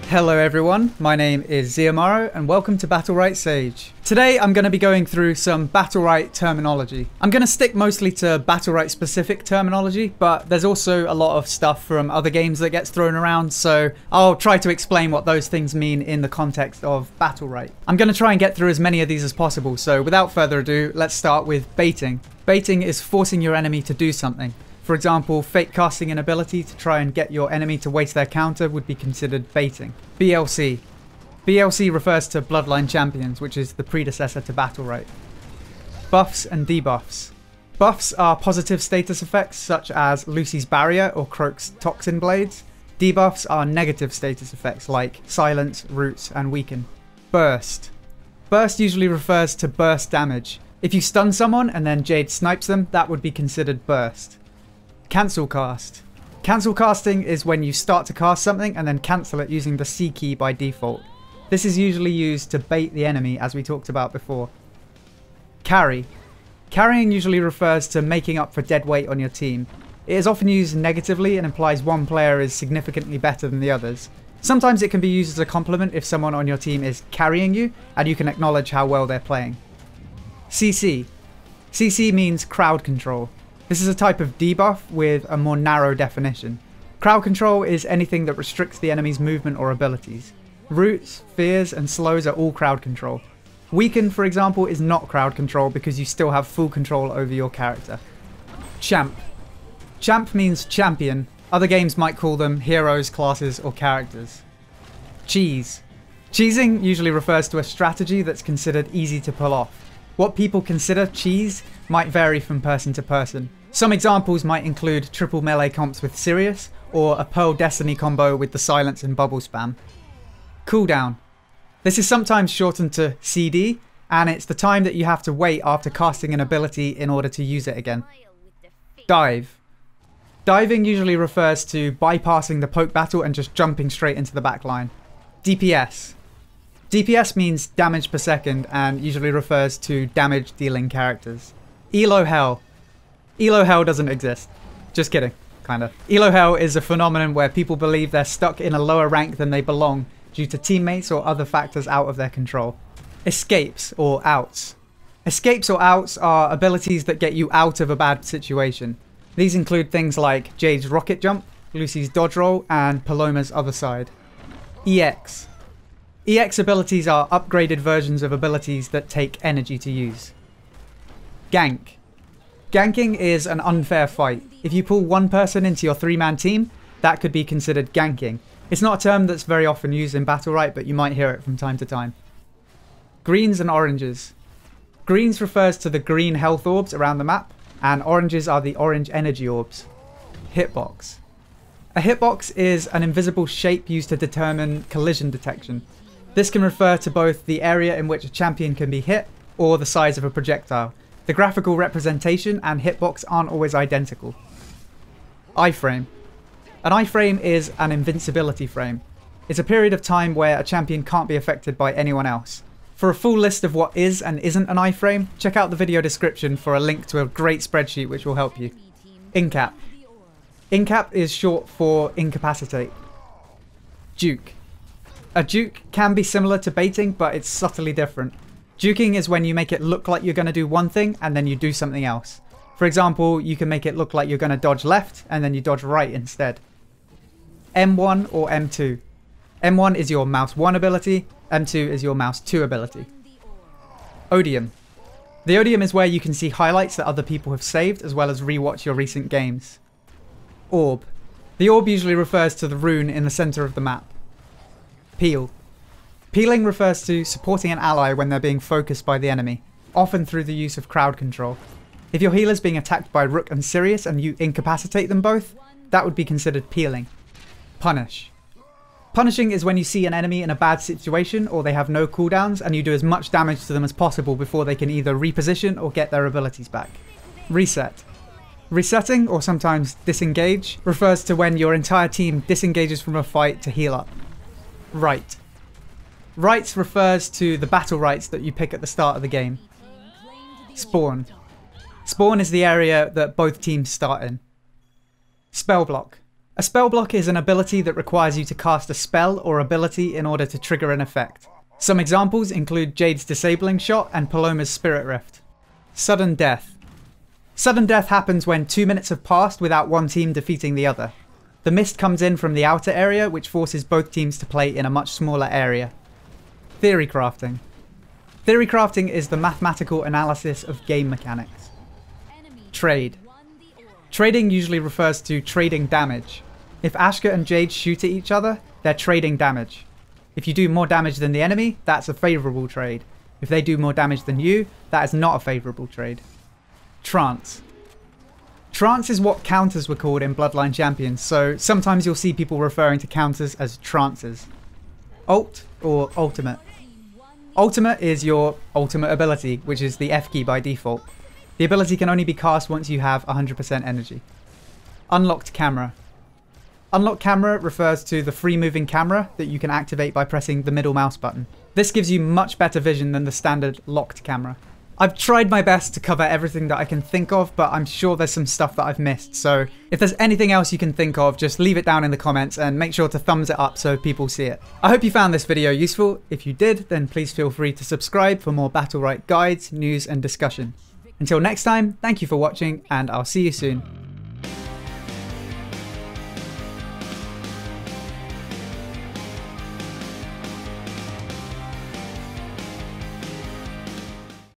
Hello everyone, my name is Ziamaro and welcome to Battlerite Sage. Today I'm going to be going through some Battlerite terminology. I'm going to stick mostly to Battlerite specific terminology, but there's also a lot of stuff from other games that gets thrown around, so I'll try to explain what those things mean in the context of Battlerite. I'm going to try and get through as many of these as possible, so without further ado, let's start with baiting. Baiting is forcing your enemy to do something. For example, fake casting an ability to try and get your enemy to waste their counter would be considered baiting. BLC. BLC refers to Bloodline Champions, which is the predecessor to Battlerite. Buffs and debuffs. Buffs are positive status effects such as Lucy's Barrier or Croak's Toxin Blades. Debuffs are negative status effects like Silence, Roots, and Weaken. Burst. Burst usually refers to burst damage. If you stun someone and then Jade snipes them, that would be considered burst. Cancel cast. Cancel casting is when you start to cast something and then cancel it using the C key by default. This is usually used to bait the enemy, as we talked about before. Carry. Carrying usually refers to making up for dead weight on your team. It is often used negatively and implies one player is significantly better than the others. Sometimes it can be used as a compliment if someone on your team is carrying you and you can acknowledge how well they're playing. CC. CC means crowd control. This is a type of debuff with a more narrow definition. Crowd control is anything that restricts the enemy's movement or abilities. Roots, fears, and slows are all crowd control. Weaken, for example, is not crowd control because you still have full control over your character. Champ. Champ means champion. Other games might call them heroes, classes, or characters. Cheese. Cheesing usually refers to a strategy that's considered easy to pull off. What people consider cheese might vary from person to person. Some examples might include triple melee comps with Sirius, or a Pearl Destiny combo with the silence and bubble spam. Cooldown. This is sometimes shortened to CD, and it's the time that you have to wait after casting an ability in order to use it again. Dive. Diving usually refers to bypassing the poke battle and just jumping straight into the back line. DPS. DPS means damage per second and usually refers to damage dealing characters. Elo Hell. Elo Hell doesn't exist. Just kidding, kinda. Elo Hell is a phenomenon where people believe they're stuck in a lower rank than they belong due to teammates or other factors out of their control. Escapes or outs. Escapes or outs are abilities that get you out of a bad situation. These include things like Jade's rocket jump, Lucy's dodge roll, and Paloma's other side. EX. EX abilities are upgraded versions of abilities that take energy to use. Gank. Ganking is an unfair fight. If you pull one person into your three-man team, that could be considered ganking. It's not a term that's very often used in Battlerite, but you might hear it from time to time. Greens and oranges. Greens refers to the green health orbs around the map, and oranges are the orange energy orbs. Hitbox. A hitbox is an invisible shape used to determine collision detection. This can refer to both the area in which a champion can be hit or the size of a projectile. The graphical representation and hitbox aren't always identical. Iframe. An iframe is an invincibility frame. It's a period of time where a champion can't be affected by anyone else. For a full list of what is and isn't an iframe, check out the video description for a link to a great spreadsheet which will help you. Incap. Incap is short for incapacitate. Juke. A juke can be similar to baiting, but it's subtly different. Juking is when you make it look like you're going to do one thing and then you do something else. For example, you can make it look like you're going to dodge left and then you dodge right instead. M1 or M2. M1 is your mouse 1 ability, M2 is your mouse 2 ability. Odium. The Odium is where you can see highlights that other people have saved as well as rewatch your recent games. Orb. The orb usually refers to the rune in the center of the map. Peel. Peeling refers to supporting an ally when they're being focused by the enemy, often through the use of crowd control. If your healer's being attacked by Rook and Sirius and you incapacitate them both, that would be considered peeling. Punish. Punishing is when you see an enemy in a bad situation or they have no cooldowns and you do as much damage to them as possible before they can either reposition or get their abilities back. Reset. Resetting, or sometimes disengage, refers to when your entire team disengages from a fight to heal up. Right. Rights refers to the battle rights that you pick at the start of the game. Spawn. Spawn is the area that both teams start in. Spell block. A spell block is an ability that requires you to cast a spell or ability in order to trigger an effect. Some examples include Jade's Disabling Shot and Paloma's Spirit Rift. Sudden Death. Sudden death happens when 2 minutes have passed without one team defeating the other. The mist comes in from the outer area, which forces both teams to play in a much smaller area. Theory crafting. Theory crafting is the mathematical analysis of game mechanics. Trade. Trading usually refers to trading damage. If Ashka and Jade shoot at each other, they're trading damage. If you do more damage than the enemy, that's a favourable trade. If they do more damage than you, that is not a favourable trade. Trance. Trance is what counters were called in Bloodline Champions, so sometimes you'll see people referring to counters as trances. Ult or ultimate. Ultimate is your ultimate ability, which is the F key by default. The ability can only be cast once you have 100% energy. Unlocked camera. Unlocked camera refers to the free moving camera that you can activate by pressing the middle mouse button. This gives you much better vision than the standard locked camera. I've tried my best to cover everything that I can think of, but I'm sure there's some stuff that I've missed, so if there's anything else you can think of, just leave it down in the comments and make sure to thumbs it up so people see it. I hope you found this video useful. If you did, then please feel free to subscribe for more Battlerite guides, news and discussion. Until next time, thank you for watching and I'll see you soon.